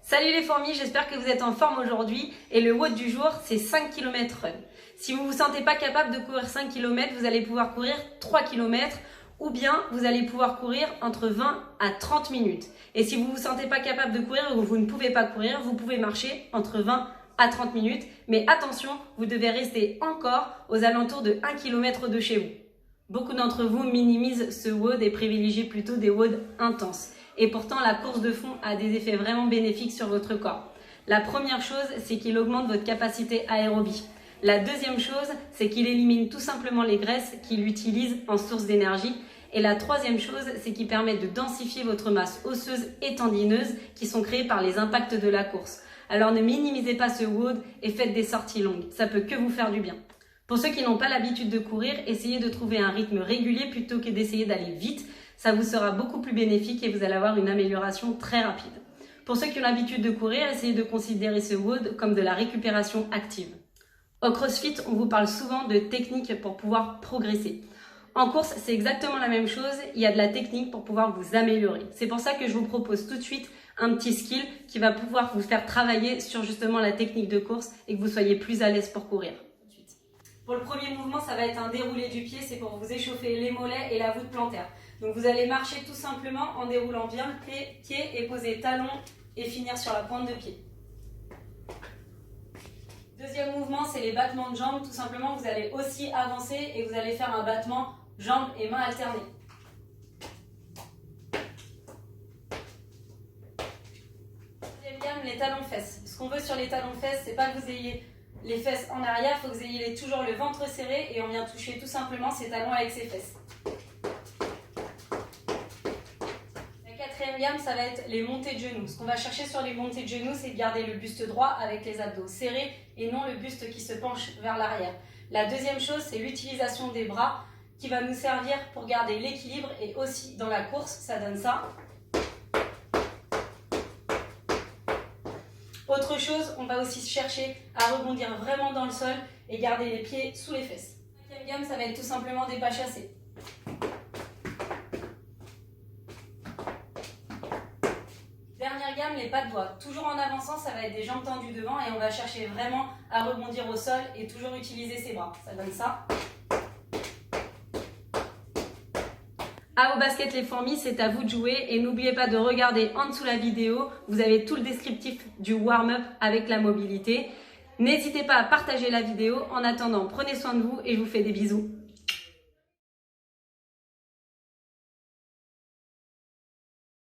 Salut les fourmis, j'espère que vous êtes en forme aujourd'hui et le WOD du jour c'est 5 km run. Si vous ne vous sentez pas capable de courir 5 km, vous allez pouvoir courir 3 km ou bien vous allez pouvoir courir entre 20 à 30 minutes. Et si vous ne vous sentez pas capable de courir ou vous ne pouvez pas courir, vous pouvez marcher entre 20 à 30 minutes. Mais attention, vous devez rester encore aux alentours de 1 km de chez vous. Beaucoup d'entre vous minimisent ce WOD et privilégient plutôt des WOD intenses. Et pourtant, la course de fond a des effets vraiment bénéfiques sur votre corps. La première chose, c'est qu'il augmente votre capacité aérobie. La deuxième chose, c'est qu'il élimine tout simplement les graisses qu'il utilise en source d'énergie. Et la troisième chose, c'est qu'il permet de densifier votre masse osseuse et tendineuse qui sont créées par les impacts de la course. Alors ne minimisez pas ce WOD et faites des sorties longues. Ça peut que vous faire du bien. Pour ceux qui n'ont pas l'habitude de courir, essayez de trouver un rythme régulier plutôt que d'essayer d'aller vite. Ça vous sera beaucoup plus bénéfique et vous allez avoir une amélioration très rapide. Pour ceux qui ont l'habitude de courir, essayez de considérer ce WOD comme de la récupération active. Au CrossFit, on vous parle souvent de techniques pour pouvoir progresser. En course, c'est exactement la même chose. Il y a de la technique pour pouvoir vous améliorer. C'est pour ça que je vous propose tout de suite un petit skill qui va pouvoir vous faire travailler sur justement la technique de course et que vous soyez plus à l'aise pour courir. Pour le premier mouvement, ça va être un déroulé du pied, c'est pour vous échauffer les mollets et la voûte plantaire. Donc vous allez marcher tout simplement en déroulant bien le pied et poser talon et finir sur la pointe de pied. Deuxième mouvement, c'est les battements de jambes. Tout simplement, vous allez aussi avancer et vous allez faire un battement jambes et mains alternées. Deuxième gamme, les talons-fesses. Ce qu'on veut sur les talons-fesses, c'est pas que vous ayez les fesses en arrière, il faut que vous ayez toujours le ventre serré et on vient toucher tout simplement ses talons avec ses fesses. La quatrième gamme, ça va être les montées de genoux. Ce qu'on va chercher sur les montées de genoux, c'est de garder le buste droit avec les abdos serrés et non le buste qui se penche vers l'arrière. La deuxième chose, c'est l'utilisation des bras qui va nous servir pour garder l'équilibre et aussi dans la course, ça donne ça. Autre chose, on va aussi chercher à rebondir vraiment dans le sol et garder les pieds sous les fesses. La cinquième gamme, ça va être tout simplement des pas chassés. Dernière gamme, les pas de doigts. Toujours en avançant, ça va être des jambes tendues devant et on va chercher vraiment à rebondir au sol et toujours utiliser ses bras. Ça donne ça. À vos baskets les fourmis, c'est à vous de jouer et n'oubliez pas de regarder en dessous la vidéo, vous avez tout le descriptif du warm-up avec la mobilité. N'hésitez pas à partager la vidéo. En attendant, prenez soin de vous et je vous fais des bisous.